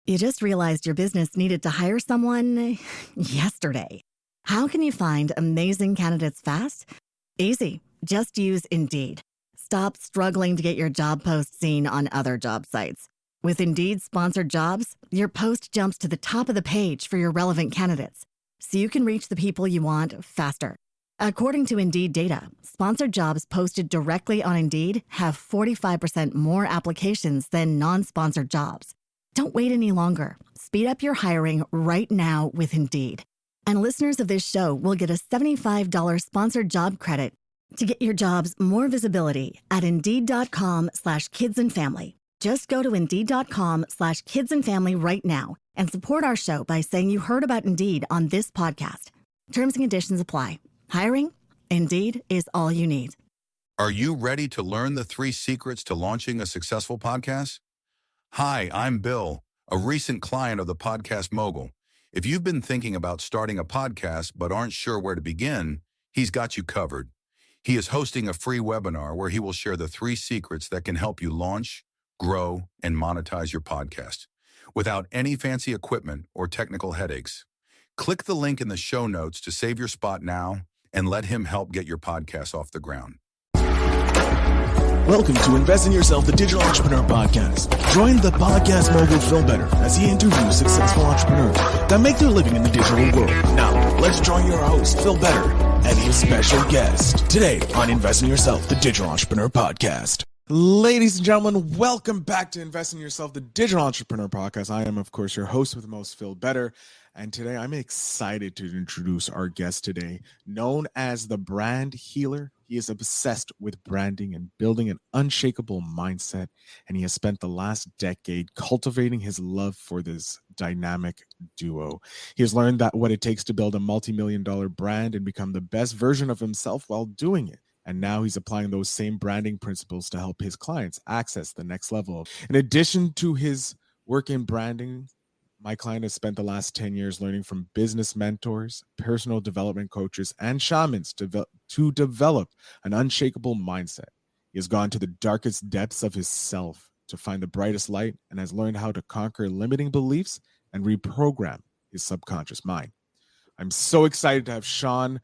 You just realized your business needed to hire someone yesterday. How can you find amazing candidates fast? Easy. Just use Indeed. Stop struggling to get your job post seen on other job sites. With Indeed sponsored jobs, your post jumps to the top of the page for your relevant candidates, so you can reach the people you want faster. According to Indeed data, sponsored jobs posted directly on Indeed have 45% more applications than non-sponsored jobs. Don't wait any longer. Speed up your hiring right now with Indeed. And listeners of this show will get a $75 sponsored job credit to get your jobs more visibility at Indeed.com/kidsandfamily. Just go to Indeed.com/kidsandfamily right now and support our show by saying you heard about Indeed on this podcast. Terms and conditions apply. Hiring? Indeed is all you need. Are you ready to learn the 3 secrets to launching a successful podcast? Hi, I'm Bill, a recent client of the Podcast Mogul. If you've been thinking about starting a podcast but aren't sure where to begin, he's got you covered. He is hosting a free webinar where he will share the 3 secrets that can help you launch, grow, and monetize your podcast without any fancy equipment or technical headaches. Click the link in the show notes to save your spot now and let him help get your podcast off the ground. Welcome to Invest in Yourself, the Digital Entrepreneur Podcast. Join the Podcast Mogul Phil Better as he interviews successful entrepreneurs that make their living in the digital world. Now, let's join your host, Phil Better, and his special guest today on Invest in Yourself, the Digital Entrepreneur Podcast. Ladies and gentlemen, welcome back to Invest in Yourself, the Digital Entrepreneur Podcast. I am, of course, your host with the most, Phil Better. And today I'm excited to introduce our guest today, known as the brand healer. He is obsessed with branding and building an unshakable mindset, and he has spent the last decade cultivating his love for this dynamic duo. He has learned that what it takes to build a multi-million-dollar brand and become the best version of himself while doing it. And now he's applying those same branding principles to help his clients access the next level. In addition to his work in branding, my client has spent the last 10 years learning from business mentors, personal development coaches, and shamans to develop an unshakable mindset. He has gone to the darkest depths of his self to find the brightest light and has learned how to conquer limiting beliefs and reprogram his subconscious mind. I'm so excited to have Shaun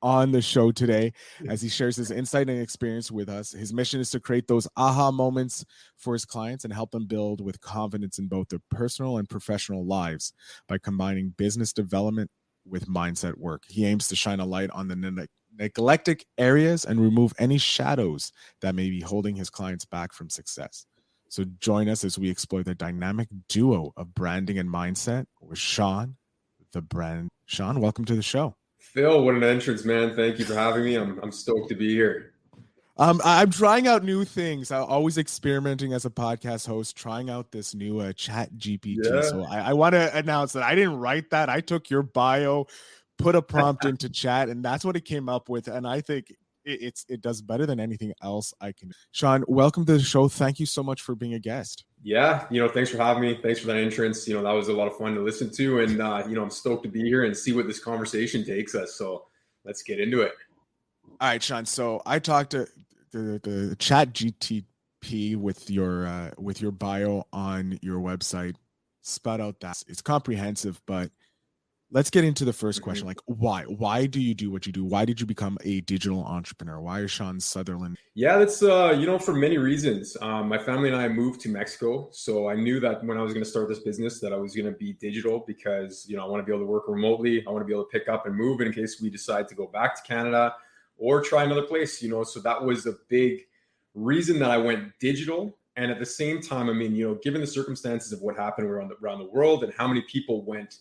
on the show today as he shares his insight and experience with us. His mission is to create those aha moments for his clients and help them build with confidence in both their personal and professional lives by combining business development with mindset work. He aims to shine a light on the neglected areas and remove any shadows that may be holding his clients back from success. So join us as we explore the dynamic duo of branding and mindset with Shaun, the brand. Shaun, welcome to the show. Phil, what an entrance, man. Thank you for having me. I'm stoked to be here. I'm trying out new things. I'm always experimenting as a podcast host, trying out this new chat GPT. Yeah. So I want to announce that I didn't write that. I took your bio, put a prompt into chat, and that's what it came up with. And I think it does better than anything else I can. Shaun, welcome to the show. Thank you so much for being a guest. Yeah, thanks for having me. Thanks for that entrance. That was a lot of fun to listen to. And, I'm stoked to be here and see what this conversation takes us. So let's get into it. All right, Shaun. So I talked to the chat GTP with your bio on your website, spat out that it's comprehensive, but let's get into the first question. Like, why do you do what you do? Why did you become a digital entrepreneur? Why is Shaun Sunderland? Yeah, that's, for many reasons. My family and I moved to Mexico. So I knew that when I was going to start this business that I was going to be digital because, I want to be able to work remotely. I want to be able to pick up and move in case we decide to go back to Canada or try another place, so that was a big reason that I went digital. And at the same time, given the circumstances of what happened around the world and how many people went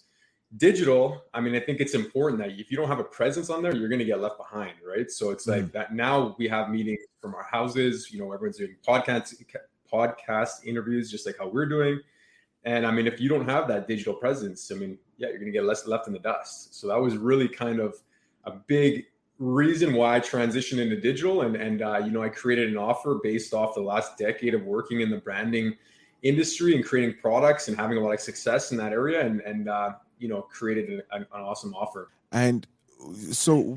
digital, I think it's important that if you don't have a presence on there, you're going to get left behind, right? So it's like that now we have meetings from our houses, everyone's doing podcast interviews, just like how we're doing. And if you don't have that digital presence, you're going to get left in the dust. So that was really kind of a big reason why I transitioned into digital. And I created an offer based off the last decade of working in the branding industry and creating products and having a lot of success in that area. And created an awesome offer. And so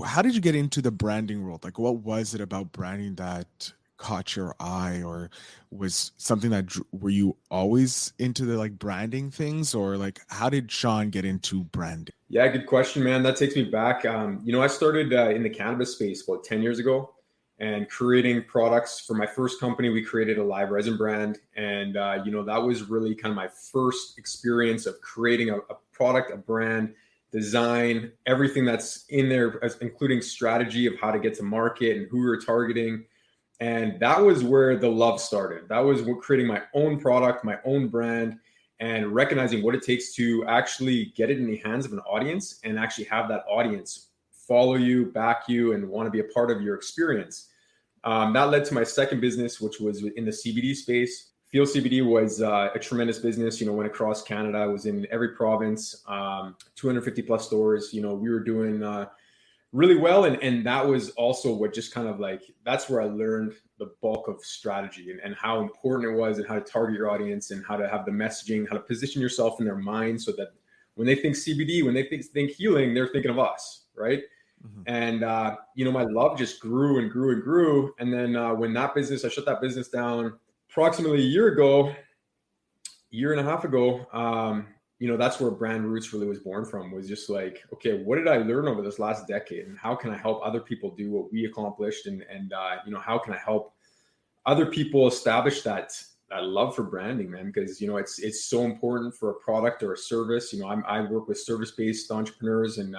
how did you get into the branding world? Like, what was it about branding that caught your eye, or was something that were you always into the like branding things, or like how did Shaun get into branding? Yeah, good question, man. That takes me back. I started in the cannabis space about 10 years ago and creating products for my first company. We created a live resin brand. And, that was really kind of my first experience of creating a product, a brand, design, everything that's in there, including strategy of how to get to market and who we were targeting. And that was where the love started. That was creating my own product, my own brand, and recognizing what it takes to actually get it in the hands of an audience and actually have that audience follow you, back you, and want to be a part of your experience. That led to my second business, which was in the CBD space. Phil CBD was a tremendous business, went across Canada. I was in every province, 250 plus stores. We were doing really well. And that was also what just kind of like, that's where I learned the bulk of strategy and how important it was and how to target your audience and how to have the messaging, how to position yourself in their mind so that when they think CBD, when they think healing, they're thinking of us, right? Mm-hmm. And, my love just grew and grew and grew. And then when I shut that business down approximately a year and a half ago, that's where BrandRoots really was born from, was just like, okay, what did I learn over this last decade and how can I help other people do what we accomplished? And how can I help other people establish that love for branding, man? Because, it's so important for a product or a service. I work with service-based entrepreneurs and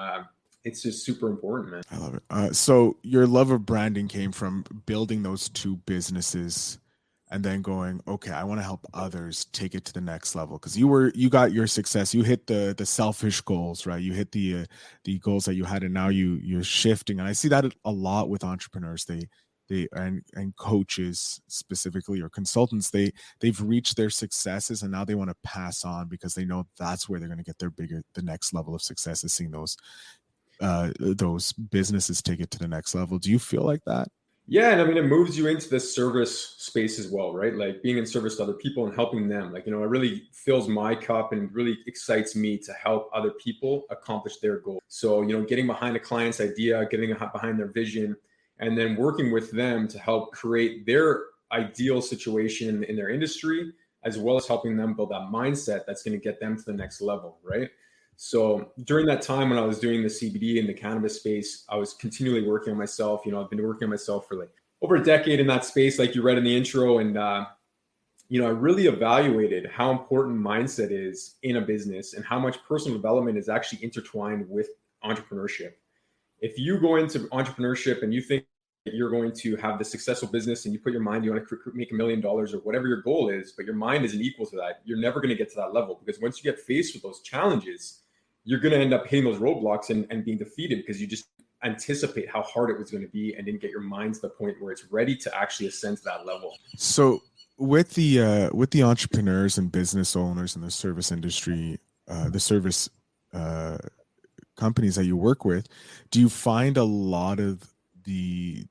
it's just super important, man. I love it. So your love of branding came from building those two businesses and then going, okay, I want to help others take it to the next level. Because you got your success, you hit the selfish goals, right? You hit the goals that you had, and now you're shifting. And I see that a lot with entrepreneurs. And coaches specifically, or consultants, they've reached their successes and now they want to pass on because they know that's where they're going to get the next level of success, is seeing those businesses take it to the next level. Do you feel like that? Yeah. And it moves you into the service space as well, right? Like being in service to other people and helping them. Like, it really fills my cup and really excites me to help other people accomplish their goal. So, getting behind a client's idea, getting behind their vision, and then working with them to help create their ideal situation in their industry, as well as helping them build that mindset that's going to get them to the next level, right? So during that time when I was doing the CBD and the cannabis space, I was continually working on myself. I've been working on myself for like over a decade in that space, like you read in the intro. And, I really evaluated how important mindset is in a business and how much personal development is actually intertwined with entrepreneurship. If you go into entrepreneurship and you think that you're going to have the successful business and you put your mind, you want to make $1 million or whatever your goal is, but your mind isn't equal to that, you're never going to get to that level, because once you get faced with those challenges, you're going to end up hitting those roadblocks and being defeated because you just anticipate how hard it was going to be and didn't get your mind to the point where it's ready to actually ascend to that level. So with the entrepreneurs and business owners in the service industry, the service companies that you work with, do you find a lot of the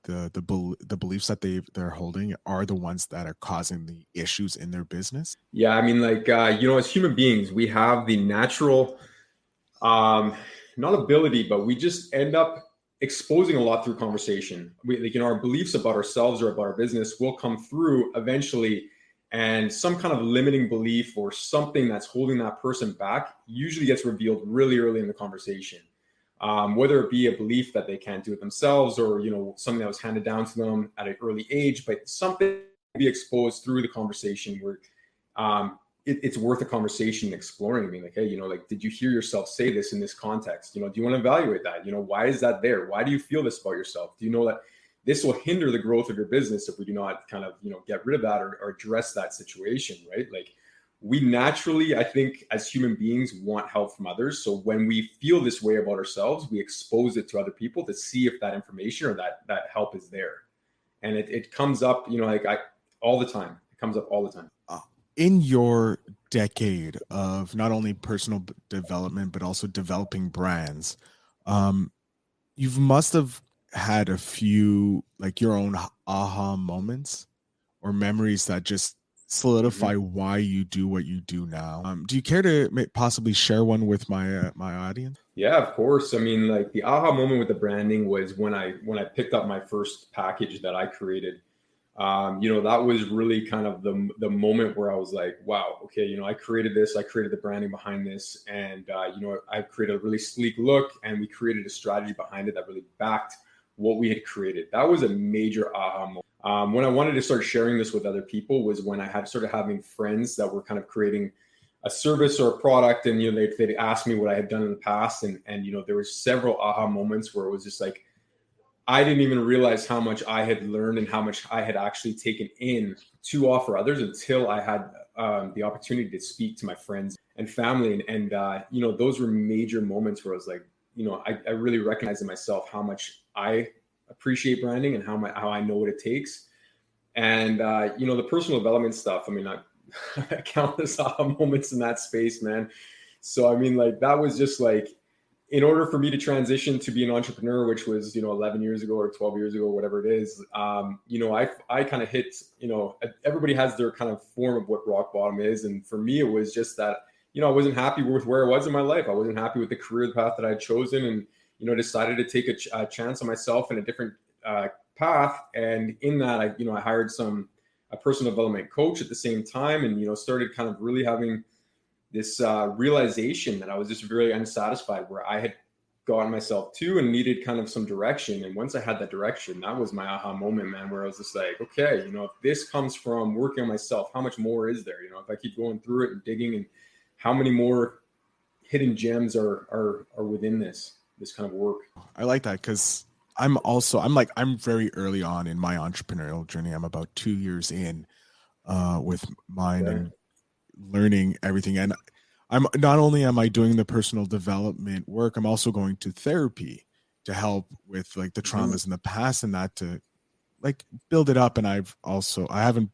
beliefs that they're holding are the ones that are causing the issues in their business? Yeah, as human beings, we have the natural not ability, but we just end up exposing a lot through conversation. Our beliefs about ourselves or about our business will come through eventually, and some kind of limiting belief or something that's holding that person back usually gets revealed really early in the conversation. Whether it be a belief that they can't do it themselves, or something that was handed down to them at an early age, but something to be exposed through the conversation where it's worth a conversation exploring. Like, hey, did you hear yourself say this in this context? Do you want to evaluate that? Why is that there? Why do you feel this about yourself? Do you know that this will hinder the growth of your business if we do not kind of, get rid of that or address that situation, right? Like, we naturally, I think, as human beings, want help from others. So when we feel this way about ourselves, we expose it to other people to see if that information or that help is there. And it comes up, all the time. It comes up all the time. In your decade of not only personal development, but also developing brands, you must have had a few, like, your own aha moments or memories that just solidify why you do what you do now. Do you care to possibly share one with my audience? Yeah, of course. Like, the aha moment with the branding was when I picked up my first package that I created. That was really kind of the moment where I was like, wow, okay, I created this, I created the branding behind this, and I created a really sleek look, and we created a strategy behind it that really backed what we had created. That was a major aha moment. When I wanted to start sharing this with other people was when I had started having friends that were kind of creating a service or a product, and they'd ask me what I had done in the past, and there were several aha moments where it was just like, I didn't even realize how much I had learned and how much I had actually taken in to offer others until I had the opportunity to speak to my friends and family. And those were major moments where I was like, I really recognized in myself how much I appreciate branding and how I know what it takes. And, the personal development stuff, I mean, I countless aha moments in that space, man. So, I mean, like, that was just like, in order for me to transition to be an entrepreneur, which was, 11 years ago or 12 years ago, whatever it is, I kind of hit, everybody has their kind of form of what rock bottom is. And for me, it was just that, I wasn't happy with where I was in my life. I wasn't happy with the career path that I had chosen, and, decided to take a chance on myself in a different path. And in that, I hired a personal development coach at the same time, and, started kind of really having this realization that I was just very unsatisfied where I had gotten myself to and needed kind of some direction. And once I had that direction, that was my aha moment, man, where I was just like, okay, if this comes from working on myself, how much more is there? If I keep going through it and digging, and how many more hidden gems are within this kind of work. I like that, because I'm very early on in my entrepreneurial journey. I'm about 2 years in with mine, and learning everything. And I'm not only am I doing the personal development work, I'm also going to therapy to help with like the traumas in the past and that to like build it up. And I haven't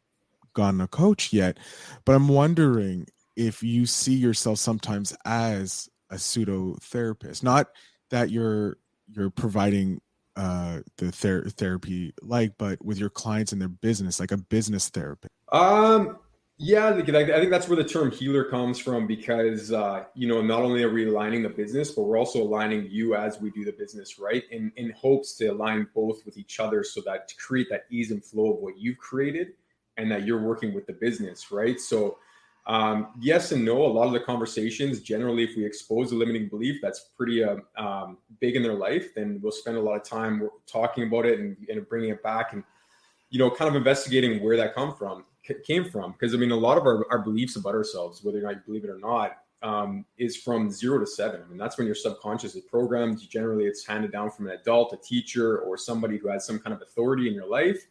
gotten a coach yet, but I'm wondering if you see yourself sometimes as a pseudo therapist, not that you're providing the therapy, but with your clients and their business, like a business therapist. Yeah, I think that's where the term healer comes from, because, not only are we aligning the business, but we're also aligning you as we do the business, right? In hopes to align both with each other, so that to create that ease and flow of what you've created and that you're working with the business, right? So, yes and no. A lot of the conversations, generally, if we expose a limiting belief that's pretty big in their life, then we'll spend a lot of time talking about it and bringing it back and, kind of investigating where that came from. Because I mean, a lot of our beliefs about ourselves, whether or not you believe it or not, is from 0 to 7. I mean, that's when your subconscious is programmed. Generally, it's handed down from an adult, a teacher, or somebody who has some kind of authority in your life.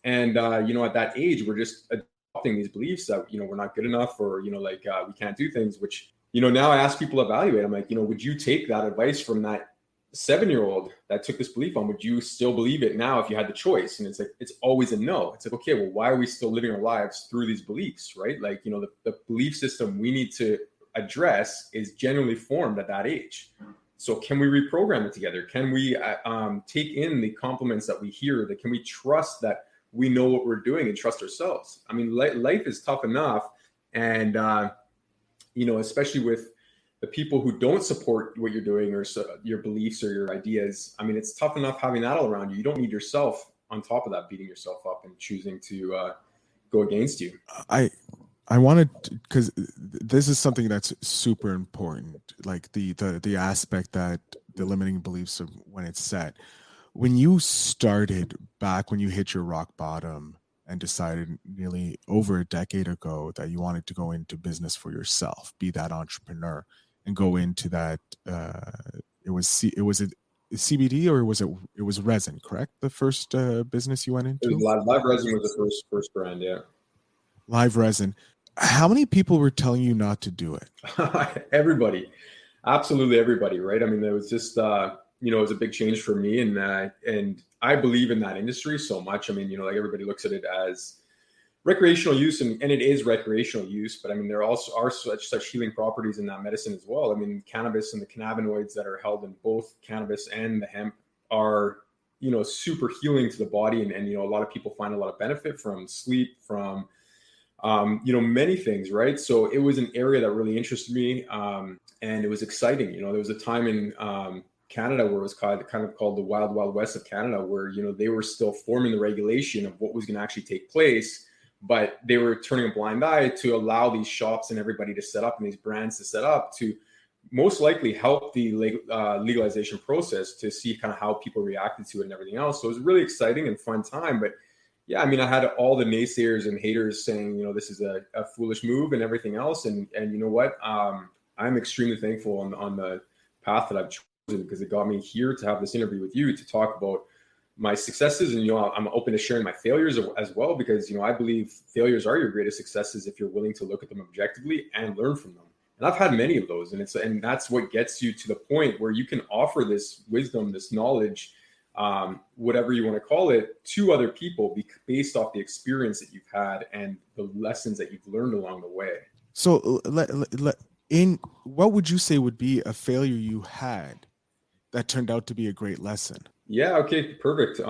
And, at that age, we're just adopting these beliefs that, we're not good enough, or, we can't do things, which, now I ask people to evaluate. I'm like, would you take that advice from that 7-year-old that took this belief on? Would you still believe it now if you had the choice? And it's like, it's always a no. It's like, okay, well, why are we still living our lives through these beliefs, right? Like, the belief system we need to address is generally formed at that age. So can we reprogram it together? Can we take in the compliments that we hear? That can we trust that we know what we're doing and trust ourselves? I mean, life is tough enough. And, especially with the people who don't support what you're doing, or your beliefs or your ideas. I mean, it's tough enough having that all around you. You don't need yourself on top of that, beating yourself up and choosing to go against you. I wanted, because this is something that's super important, like the aspect that the limiting beliefs of when it's set. When you started back, when you hit your rock bottom and decided nearly over a decade ago that you wanted to go into business for yourself, be that entrepreneur, and go into that, it was a CBD, or it was resin, correct? The first business you went into? It was live resin was the first brand, yeah. Live resin. How many people were telling you not to do it? Everybody, absolutely everybody, right? I mean, it was just, it was a big change for me, and I believe in that industry so much. I mean, like, everybody looks at it as recreational use, and it is recreational use, but I mean, there also are such healing properties in that medicine as well. I mean, cannabis and the cannabinoids that are held in both cannabis and the hemp are, super healing to the body. And a lot of people find a lot of benefit from sleep, from, many things, right? So it was an area that really interested me. And it was exciting. There was a time in Canada, where it was kind of called the Wild Wild West of Canada, where, you know, they were still forming the regulation of what was going to actually take place, but they were turning a blind eye to allow these shops and everybody to set up and these brands to set up to most likely help the legalization process, to see kind of how people reacted to it and everything else. So it was a really exciting and fun time. But yeah, I mean, I had all the naysayers and haters saying, you know, this is a foolish move and everything else. And you know what? I'm extremely thankful on the path that I've chosen, because it got me here to have this interview with you to talk about my successes. And, you know, I'm open to sharing my failures as well, because, you know, I believe failures are your greatest successes if you're willing to look at them objectively and learn from them. And I've had many of those. And that's what gets you to the point where you can offer this wisdom, this knowledge, whatever you want to call it, to other people based off the experience that you've had and the lessons that you've learned along the way. So in what would you say would be a failure you had that turned out to be a great lesson? Yeah. Okay. Perfect.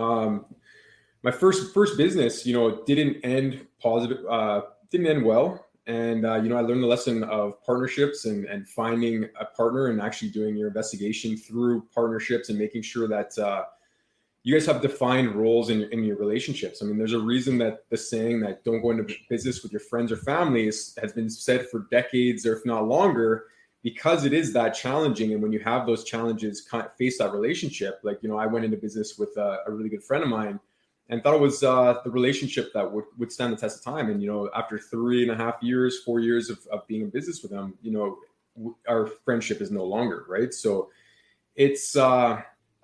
My first business, you know, didn't end positive, didn't end well. And, you know, I learned the lesson of partnerships and finding a partner and actually doing your investigation through partnerships and making sure that you guys have defined roles in your relationships. I mean, there's a reason that the saying that don't go into business with your friends or families has been said for decades, or if not longer, because it is that challenging. And when you have those challenges kind of face that relationship, like, you know, I went into business with a really good friend of mine and thought it was the relationship that would stand the test of time. And, you know, after 3.5 years, 4 years of being in business with them, you know, our friendship is no longer, right? So it's,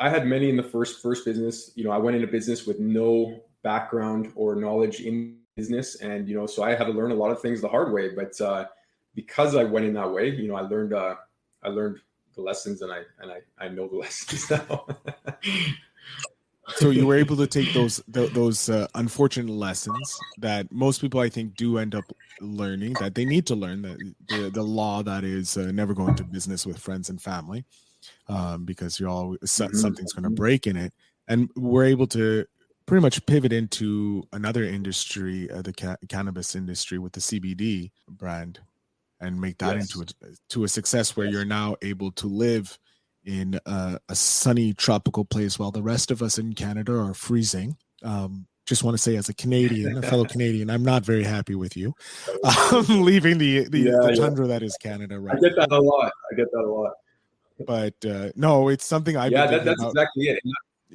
I had many in the first business. You know, I went into business with no background or knowledge in business. And, you know, so I had to learn a lot of things the hard way, but because I went in that way, you know, I learned the lessons, and I know the lessons now. So you were able to take those unfortunate lessons that most people, I think, do end up learning, that they need to learn, that the law that is never go into business with friends and family, because you're always something's going to break in it. And we're able to pretty much pivot into another industry, the cannabis industry, with the CBD brand, and make that into a success where you're now able to live in a sunny tropical place while the rest of us in Canada are freezing. Just want to say, as a Canadian, a fellow Canadian, I'm not very happy with you leaving the tundra that is Canada. Right? I get that a lot. But no, it's something I've been thinking that's about. exactly it.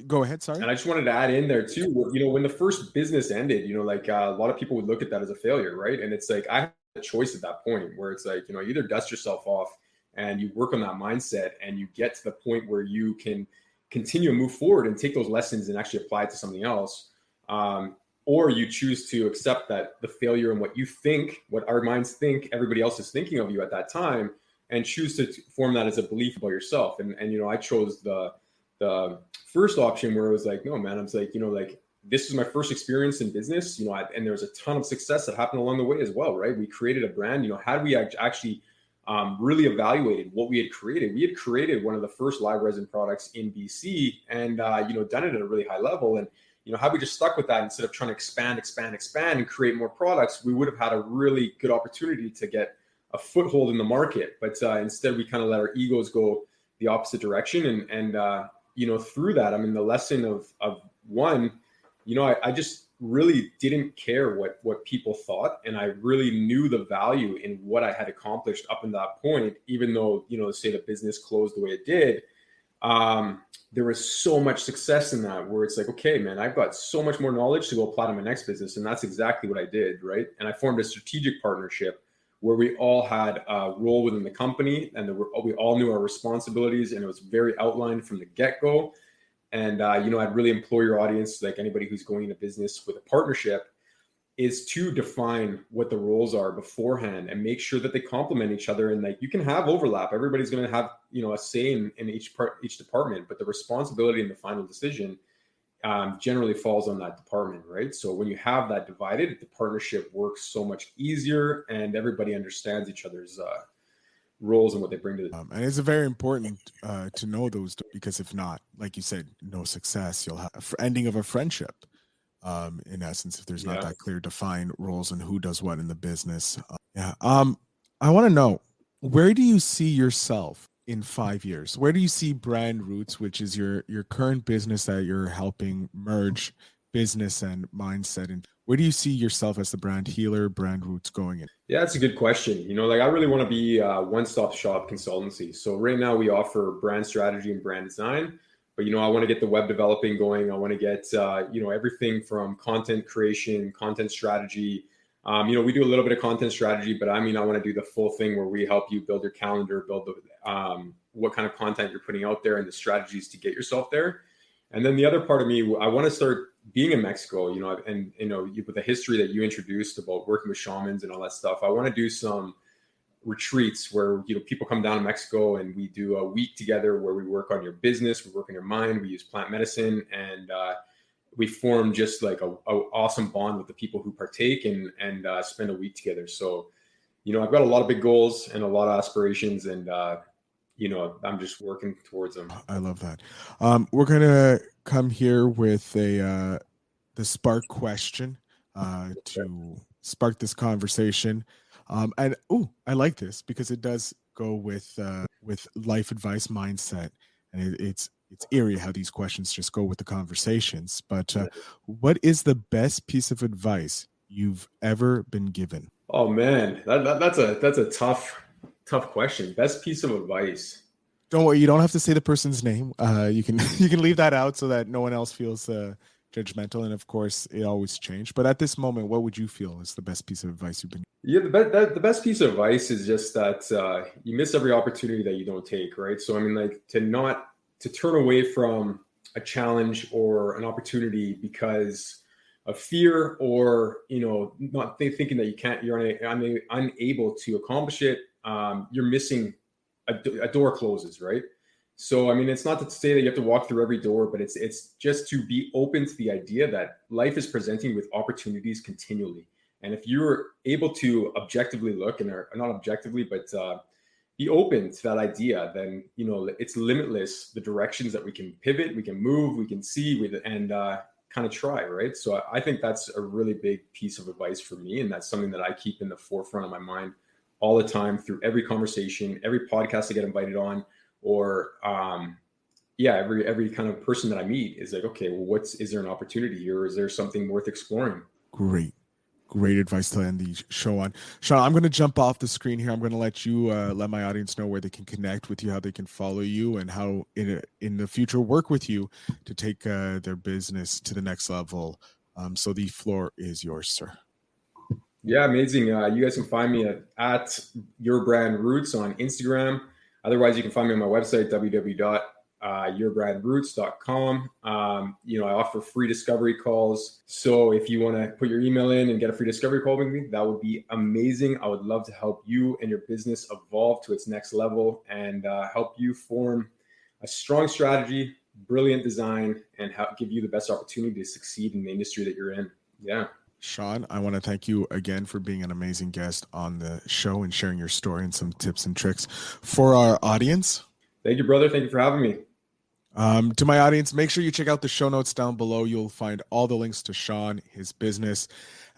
Go ahead, sorry. And I just wanted to add in there too, you know, when the first business ended, you know, like a lot of people would look at that as a failure, right? And it's like, I had a choice at that point where it's like, you know, either dust yourself off and you work on that mindset and you get to the point where you can continue to move forward and take those lessons and actually apply it to something else. Or you choose to accept that the failure and what you think, what our minds think everybody else is thinking of you at that time, and choose to form that as a belief about yourself. And you know, I chose the first option, where it was like, no, man, I was like, you know, like, this is my first experience in business, you know, and there's a ton of success that happened along the way as well, right? We created a brand, you know, had we actually really evaluated what we had created one of the first live resin products in BC, and you know, done it at a really high level. And you know, had we just stuck with that instead of trying to expand and create more products, we would have had a really good opportunity to get a foothold in the market. But instead, we kind of let our egos go the opposite direction. And you know, through that, I mean, the lesson of one, you know, I just really didn't care what people thought. And I really knew the value in what I had accomplished up until that point, even though, you know, say the business closed the way it did. There was so much success in that, where it's like, okay, man, I've got so much more knowledge to go apply to my next business. And that's exactly what I did, right? And I formed a strategic partnership where we all had a role within the company, and we all knew our responsibilities, and it was very outlined from the get-go. And, you know, I'd really implore your audience, like anybody who's going into business with a partnership, is to define what the roles are beforehand and make sure that they complement each other. And like, you can have overlap. Everybody's going to have, you know, a say in each department, but the responsibility and the final decision generally falls on that department, right? So when you have that divided, the partnership works so much easier, and everybody understands each other's roles and what they bring to the and it's very important to know those, because if not, like you said, no success. You'll have ending of a friendship. In essence, if there's not that clear defined roles and who does what in the business. I want to know, where do you see yourself in 5 years? Where do you see BrandRoots, which is your current business that you're helping merge business and mindset? And where do you see yourself as the brand healer, BrandRoots going in? Yeah, that's a good question. Like I really want to be a one-stop shop consultancy. So right now we offer brand strategy and brand design, but I want to get the web developing going. I want to get everything from content creation, content strategy. We do a little bit of content strategy, but I want to do the full thing where we help you build your calendar, build the what kind of content you're putting out there and the strategies to get yourself there. And then the other part of me, I want to start being in Mexico, and with the history that you introduced about working with shamans and all that stuff. I want to do some retreats where people come down to Mexico and we do a week together where we work on your business, we work on your mind, we use plant medicine, and we form just like a awesome bond with the people who partake and spend a week together. So, I've got a lot of big goals and a lot of aspirations, and I'm just working towards them. I love that. We're gonna come here with the spark question to spark this conversation. And I like this because it does go with life advice mindset, and it's eerie how these questions just go with the conversations. But what is the best piece of advice you've ever been given? Oh man, that's a tough question. Best piece of advice. Don't worry, you don't have to say the person's name. You can leave that out so that no one else feels judgmental. And of course, it always changes. But at this moment, what would you feel is the best piece of advice you've been given? Yeah, the best piece of advice is just that you miss every opportunity that you don't take, right? So to turn away from a challenge or an opportunity because of fear or not thinking that you're unable to accomplish it. You're missing a door closes, right? So it's not to say that you have to walk through every door, but it's just to be open to the idea that life is presenting with opportunities continually. And if you're able to objectively look, and not objectively, but be open to that idea, then it's limitless the directions that we can pivot, we can move, we can see, and kind of try, right? So I think that's a really big piece of advice for me, and that's something that I keep in the forefront of my mind all the time through every conversation, every podcast I get invited on, or every kind of person that I meet is like, okay, well, is there an opportunity here? Or is there something worth exploring? Great advice to end the show on. Shaun, I'm going to jump off the screen here. I'm going to let you let my audience know where they can connect with you, how they can follow you, and how in the future work with you to take their business to the next level. So the floor is yours, sir. Yeah, amazing. You guys can find me at Your Brand Roots on Instagram. Otherwise, you can find me on my website, www.yourbrandroots.com. I offer free discovery calls. So if you want to put your email in and get a free discovery call with me, that would be amazing. I would love to help you and your business evolve to its next level and help you form a strong strategy, brilliant design, and give you the best opportunity to succeed in the industry that you're in. Yeah. Shaun, I want to thank you again for being an amazing guest on the show and sharing your story and some tips and tricks for our audience. Thank you, brother. Thank you for having me. To my audience, make sure you check out the show notes down below. You'll find all the links to Shaun, his business,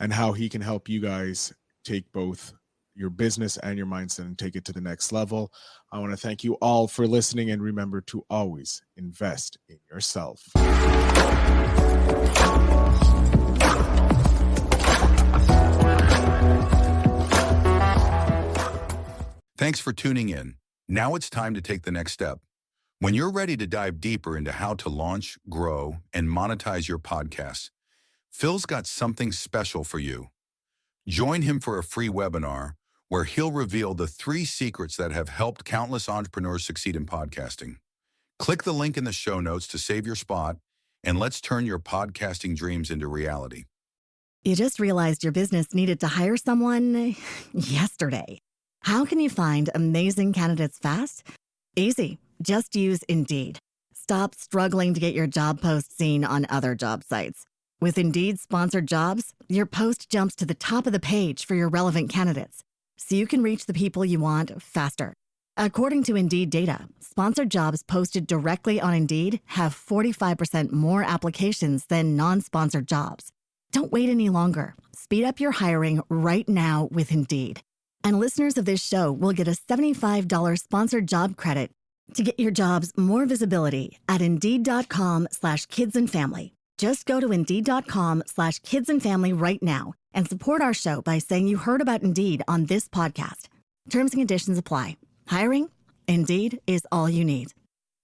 and how he can help you guys take both your business and your mindset and take it to the next level. I want to thank you all for listening, and remember to always invest in yourself. Thanks for tuning in. Now it's time to take the next step. When you're ready to dive deeper into how to launch, grow, and monetize your podcast, Phil's got something special for you. Join him for a free webinar where he'll reveal the 3 secrets that have helped countless entrepreneurs succeed in podcasting. Click the link in the show notes to save your spot, and let's turn your podcasting dreams into reality. You just realized your business needed to hire someone yesterday. How can you find amazing candidates fast? Easy. Just use Indeed. Stop struggling to get your job post seen on other job sites. With Indeed sponsored jobs, your post jumps to the top of the page for your relevant candidates, so you can reach the people you want faster. According to Indeed data, sponsored jobs posted directly on Indeed have 45% more applications than non-sponsored jobs. Don't wait any longer. Speed up your hiring right now with Indeed. And listeners of this show will get a $75 sponsored job credit To get your jobs more visibility at Indeed.com/kidsandfamily. Just go to Indeed.com/kidsandfamily right now and support our show by saying you heard about Indeed on this podcast. Terms and conditions apply. Hiring? Indeed is all you need.